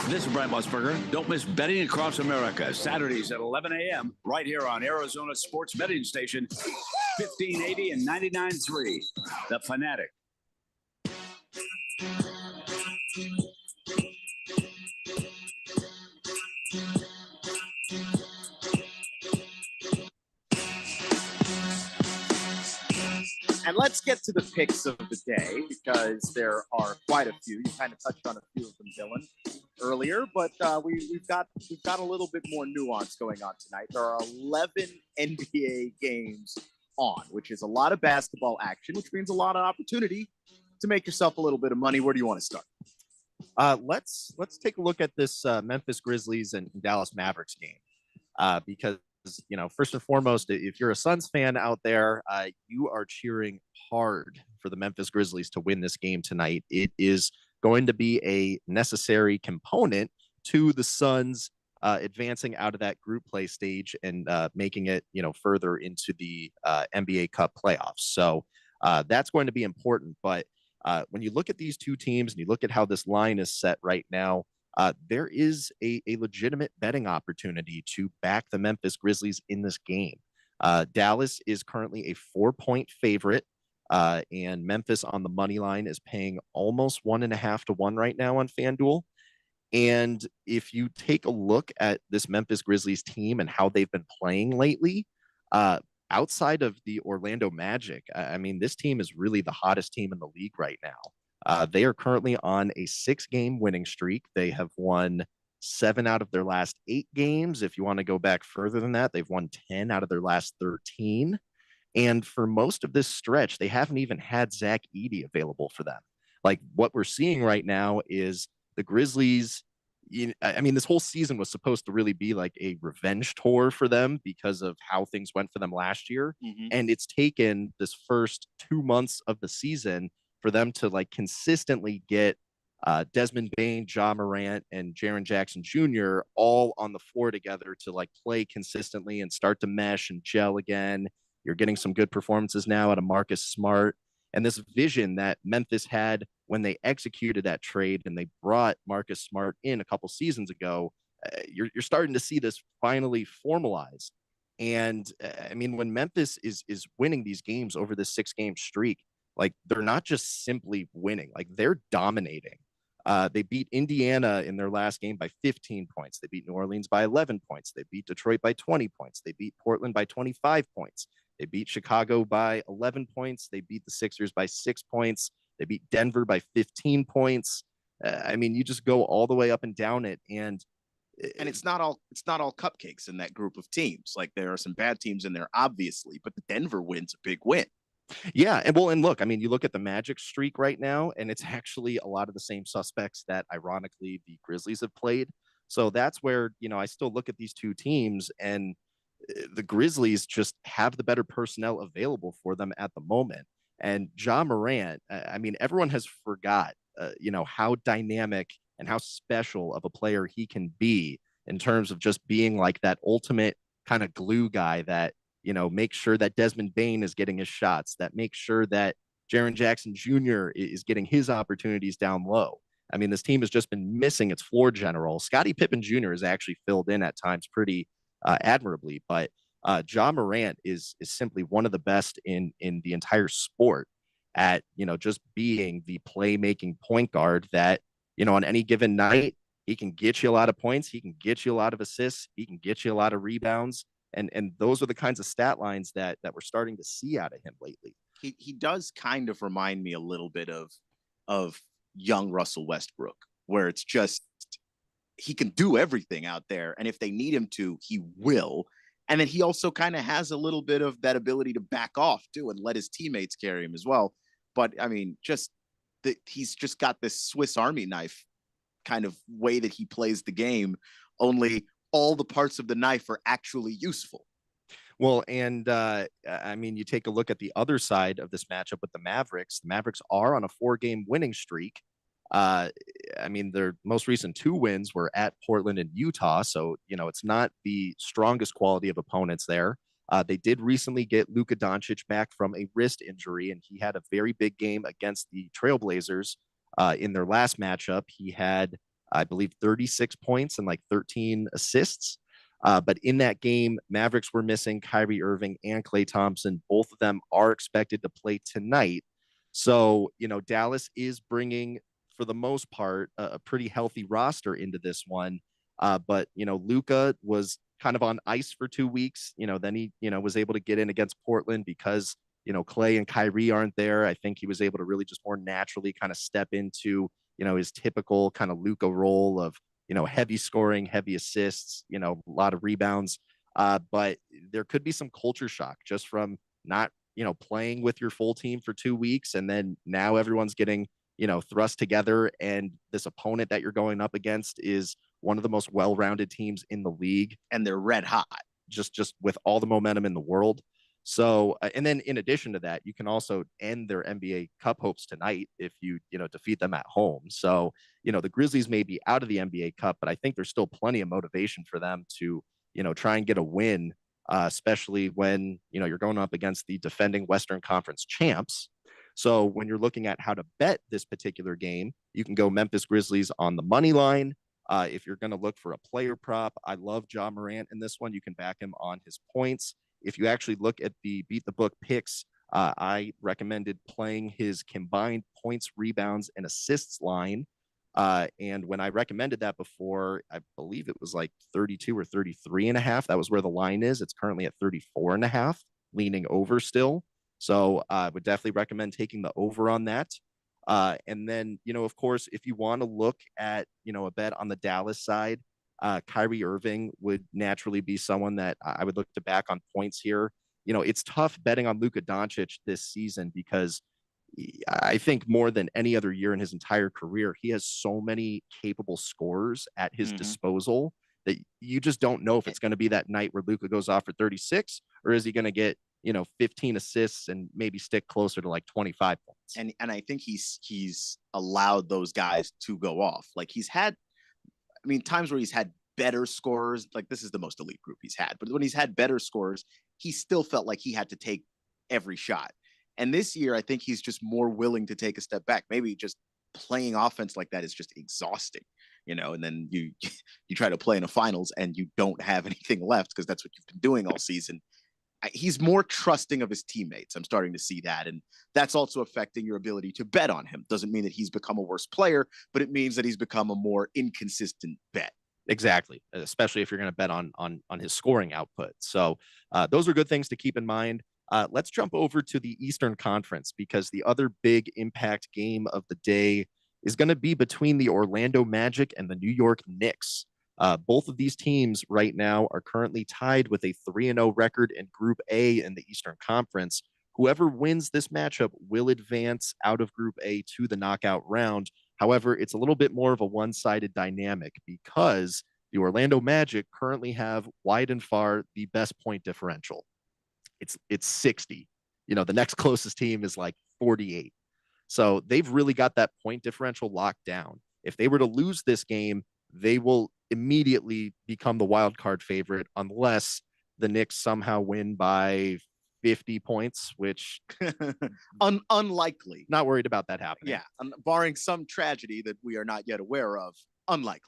This is Brian Musburger. Don't miss Betting Across America, Saturdays at 11 a.m. right here on Arizona Sports Betting Station, 1580 and 99.3, The Fanatic. And let's get to the picks of the day because there are quite a few. You kind of touched on a few of them, Dylan, earlier, but we've got a little bit more nuance going on tonight. There are 11 NBA games on, which is a lot of basketball action, which means a lot of opportunity to make yourself a little bit of money. Where do you want to start? Let's take a look at this Memphis Grizzlies and Dallas Mavericks game because, you know, first and foremost, if you're a Suns fan out there, you are cheering hard for the Memphis Grizzlies to win this game tonight. It is going to be a necessary component to the Suns advancing out of that group play stage and making it, you know, further into the NBA Cup playoffs. So that's going to be important. But when you look at these two teams and you look at how this line is set right now, there is a legitimate betting opportunity to back the Memphis Grizzlies in this game. Dallas is currently a 4-point favorite, and Memphis on the money line is paying almost 1.5 to 1 right now on FanDuel. And if you take a look at this Memphis Grizzlies team and how they've been playing lately, outside of the Orlando Magic, I mean, this team is really the hottest team in the league right now. They are currently on a 6-game winning streak. They have won 7 out of their last 8 games. If you want to go back further than that, they've won 10 out of their last 13. And for most of this stretch, they haven't even had Zach Edey available for them. Like, what we're seeing right now is the Grizzlies, I mean, this whole season was supposed to really be like a revenge tour for them because of how things went for them last year. And it's taken this first 2 months of the season for them to like consistently get Desmond Bane, Ja Morant, and Jaren Jackson Jr. all on the floor together to like play consistently and start to mesh and gel again. You're getting some good performances now out of Marcus Smart. And this vision that Memphis had when they executed that trade and they brought Marcus Smart in a couple seasons ago, you're starting to see this finally formalize. And I mean, when Memphis is winning these games over this 6-game streak, like, they're not just simply winning, like, they're dominating. They beat Indiana in their last game by 15 points. They beat New Orleans by 11 points. They beat Detroit by 20 points. They beat Portland by 25 points. They beat Chicago by 11 points. They beat the Sixers by 6 points. They beat Denver by 15 points. I mean, you just go all the way up and down it. And it's not all cupcakes in that group of teams. Like, there are some bad teams in there, obviously, but the Denver win's a big win. Yeah. And look, I mean, you look at the Magic streak right now, and it's actually a lot of the same suspects that ironically the Grizzlies have played. So that's where, I still look at these two teams, and the Grizzlies just have the better personnel available for them at the moment. And Ja Morant, I mean, everyone has forgot, how dynamic and how special of a player he can be in terms of just being like that ultimate kind of glue guy that, make sure that Desmond Bane is getting his shots, that makes sure that Jaren Jackson Jr. is getting his opportunities down low. I mean, this team has just been missing its floor general. Scottie Pippen Jr. has actually filled in at times pretty admirably, but Ja Morant is simply one of the best in the entire sport at, just being the playmaking point guard that, on any given night, he can get you a lot of points. He can get you a lot of assists. He can get you a lot of rebounds. And those are the kinds of stat lines that we're starting to see out of him lately. He does kind of remind me a little bit of young Russell Westbrook, where it's just, he can do everything out there. And if they need him to, he will. And then he also kind of has a little bit of that ability to back off too and let his teammates carry him as well. But I mean, he's just got this Swiss Army knife kind of way that he plays the game, only all the parts of the knife are actually useful. Well, and I mean, you take a look at the other side of this matchup with the Mavericks. The Mavericks are on a 4-game winning streak. I mean, their most recent 2 wins were at Portland and Utah. So, it's not the strongest quality of opponents there. They did recently get Luka Doncic back from a wrist injury, and he had a very big game against the Trailblazers in their last matchup. He had, I believe, 36 points and like 13 assists. But in that game, Mavericks were missing Kyrie Irving and Klay Thompson. Both of them are expected to play tonight. So, Dallas is bringing, for the most part, a pretty healthy roster into this one. But, Luka was kind of on ice for 2 weeks. Then he, was able to get in against Portland because, Klay and Kyrie aren't there. I think he was able to really just more naturally kind of step into, his typical kind of Luka role of, heavy scoring, heavy assists, a lot of rebounds. But there could be some culture shock just from not, playing with your full team for 2 weeks. And then now everyone's getting, thrust together. And this opponent that you're going up against is one of the most well-rounded teams in the league. And they're red hot, just with all the momentum in the world. So, and then in addition to that, you can also end their NBA Cup hopes tonight if you, defeat them at home. So, the Grizzlies may be out of the NBA Cup, but I think there's still plenty of motivation for them to, try and get a win, especially when, you're going up against the defending Western Conference champs. So when you're looking at how to bet this particular game, you can go Memphis Grizzlies on the money line. If you're going to look for a player prop, I love Ja Morant in this one. You can back him on his points. If you actually look at the Beat the Book picks, I recommended playing his combined points, rebounds, and assists line. And when I recommended that before, I believe it was like 32 or 33.5. That was where the line is. It's currently at 34.5, leaning over still. So I would definitely recommend taking the over on that. And then, of course, if you want to look at, a bet on the Dallas side, Kyrie Irving would naturally be someone that I would look to back on points here. It's tough betting on Luka Doncic this season because I think more than any other year in his entire career, he has so many capable scorers at his disposal that you just don't know if it's going to be that night where Luka goes off for 36, or is he going to get 15 assists and maybe stick closer to like 25 points. And I think he's allowed those guys to go off. Like he's had, times where he's had better scorers, like this is the most elite group he's had, but when he's had better scorers, he still felt like he had to take every shot. And this year, I think he's just more willing to take a step back. Maybe just playing offense like that is just exhausting, and then you try to play in a finals and you don't have anything left because that's what you've been doing all season. He's more trusting of his teammates. I'm starting to see that. And that's also affecting your ability to bet on him. Doesn't mean that he's become a worse player, but it means that he's become a more inconsistent bet. Exactly. Especially if you're going to bet on his scoring output. So those are good things to keep in mind. Let's jump over to the Eastern Conference because the other big impact game of the day is going to be between the Orlando Magic and the New York Knicks. Both of these teams right now are currently tied with a 3-0 record in Group A in the Eastern Conference. Whoever wins this matchup will advance out of Group A to the knockout round. However, it's a little bit more of a one-sided dynamic because the Orlando Magic currently have wide and far the best point differential. It's 60. The next closest team is like 48. So they've really got that point differential locked down. If they were to lose this game, they will immediately become the wild card favorite unless the Knicks somehow win by 50 points, which unlikely. Not worried about that happening. Yeah, barring some tragedy that we are not yet aware of, unlikely.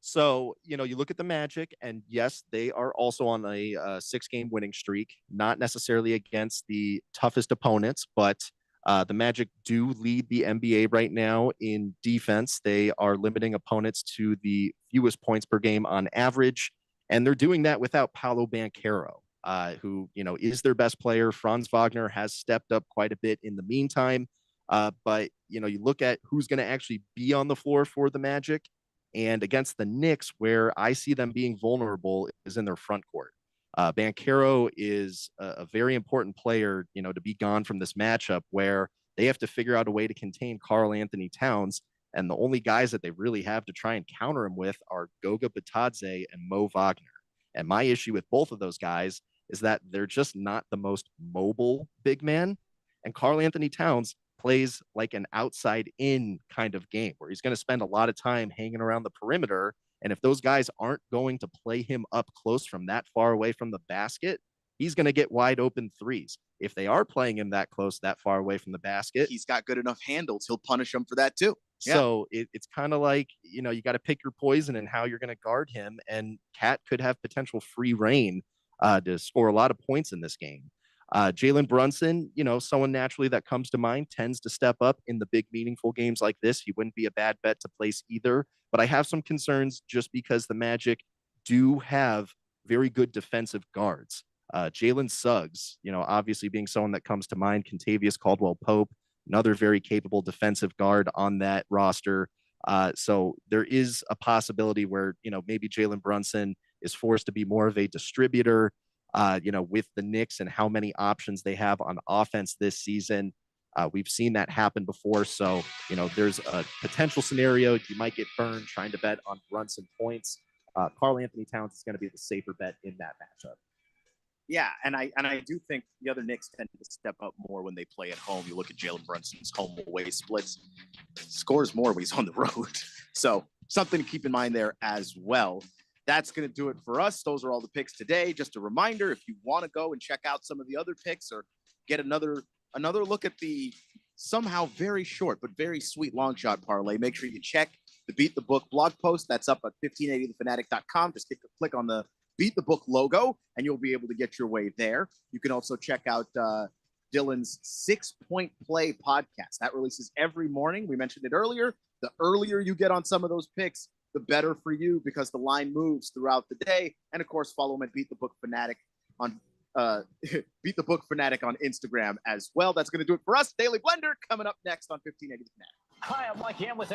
So, you look at the Magic, and yes, they are also on a 6-game winning streak, not necessarily against the toughest opponents, but the Magic do lead the NBA right now in defense. They are limiting opponents to the fewest points per game on average, and they're doing that without Paolo Banchero, who, is their best player. Franz Wagner has stepped up quite a bit in the meantime, but, you look at who's going to actually be on the floor for the Magic, and against the Knicks, where I see them being vulnerable is in their front court. Banchero is a very important player, to be gone from this matchup where they have to figure out a way to contain Karl Anthony Towns. And the only guys that they really have to try and counter him with are Goga Bitadze and Mo Wagner. And my issue with both of those guys is that they're just not the most mobile big man. And Karl Anthony Towns plays like an outside in kind of game where he's going to spend a lot of time hanging around the perimeter. And if those guys aren't going to play him up close from that far away from the basket, he's going to get wide open threes. If they are playing him that close, that far away from the basket, he's got good enough handles. He'll punish them for that too. So it's kind of like, you got to pick your poison and how you're going to guard him. And Cat could have potential free reign to score a lot of points in this game. Jalen Brunson, someone naturally that comes to mind, tends to step up in the big meaningful games like this. He wouldn't be a bad bet to place either, but I have some concerns just because the Magic do have very good defensive guards. Jalen Suggs, obviously being someone that comes to mind, Kentavious Caldwell-Pope, another very capable defensive guard on that roster. So there is a possibility where, maybe Jalen Brunson is forced to be more of a distributor. With the Knicks and how many options they have on offense this season. We've seen that happen before. So, there's a potential scenario you might get burned trying to bet on Brunson points. Karl Anthony Towns is going to be the safer bet in that matchup. Yeah, and I do think the other Knicks tend to step up more when they play at home. You look at Jalen Brunson's home away splits, scores more when he's on the road. So something to keep in mind there as well. That's going to do it for us. Those are all the picks today. Just a reminder, if you want to go and check out some of the other picks or get another look at the somehow very short but very sweet long shot parlay, make sure you check the Beat the Book blog post. That's up at 1580thefanatic.com. Just click on the Beat the Book logo, and you'll be able to get your way there. You can also check out Dylan's 6 Point Play podcast. That releases every morning. We mentioned it earlier. The earlier you get on some of those picks, the better for you because the line moves throughout the day. And of course, follow him at Beat the Book Fanatic on Beat the Book Fanatic on Instagram as well. That's going to do it for us. Daily Blender coming up next on 1580 The Fanatic. Hi, I'm Mike Ham with